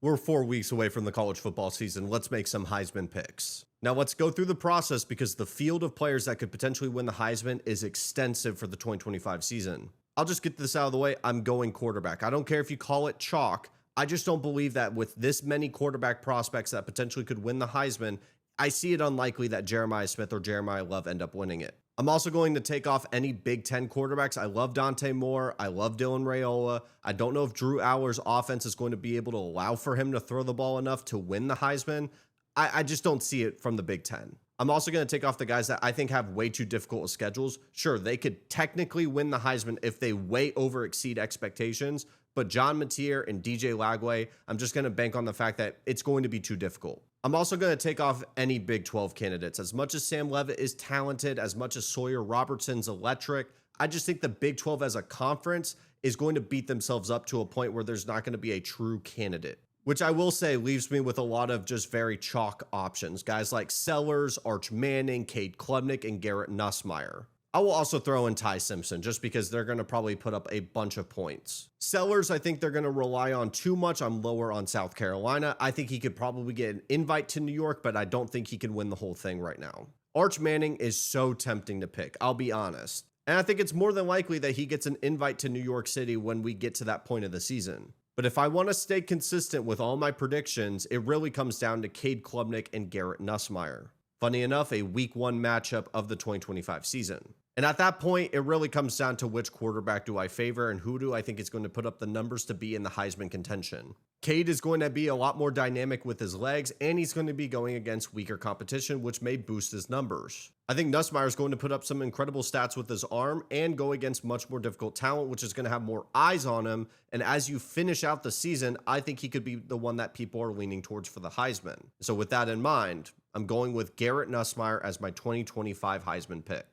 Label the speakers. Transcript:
Speaker 1: We're 4 weeks away from the college football season. Let's make some Heisman picks. Now let's go through the process because the field of players that could potentially win the Heisman is extensive for the 2025 season. I'll just get this out of the way. I'm going quarterback. I don't care if you call it chalk. I just don't believe that with this many quarterback prospects that potentially could win the Heisman, I see it unlikely that Jeremiah Smith or Jeremiah Love end up winning it. I'm also going to take off any Big Ten quarterbacks. I love Dante Moore. I love Dylan Raiola. I don't know if Drew Allar's offense is going to be able to allow for him to throw the ball enough to win the Heisman. I just don't see it from the Big Ten. I'm also going to take off the guys that I think have way too difficult schedules. Sure, they could technically win the Heisman if they way over exceed expectations, but John Mateer and DJ Lagway, I'm just going to bank on the fact that it's going to be too difficult. I'm also going to take off any Big 12 candidates. As much as Sam Leavitt is talented, as much as Sawyer Robertson's electric, I just think the Big 12 as a conference is going to beat themselves up to a point where there's not going to be a true candidate, which I will say leaves me with a lot of just very chalk options. Guys like Sellers, Arch Manning, Cade Klubnik, and Garrett Nussmeier. I will also throw in Ty Simpson just because they're going to probably put up a bunch of points. Sellers, I think they're going to rely on too much. I'm lower on South Carolina. I think he could probably get an invite to New York, but I don't think he can win the whole thing right now. Arch Manning is so tempting to pick, I'll be honest. And I think it's more than likely that he gets an invite to New York City when we get to that point of the season. But if I want to stay consistent with all my predictions, it really comes down to Cade Klubnik and Garrett Nussmeier. Funny enough, a week 1 matchup of the 2025 season. And at that point, it really comes down to which quarterback do I favor and who do I think is going to put up the numbers to be in the Heisman contention. Cade is going to be a lot more dynamic with his legs, and he's going to be going against weaker competition, which may boost his numbers. I think Nussmeier is going to put up some incredible stats with his arm and go against much more difficult talent, which is going to have more eyes on him. And as you finish out the season, I think he could be the one that people are leaning towards for the Heisman. So with that in mind, I'm going with Garrett Nussmeier as my 2025 Heisman pick.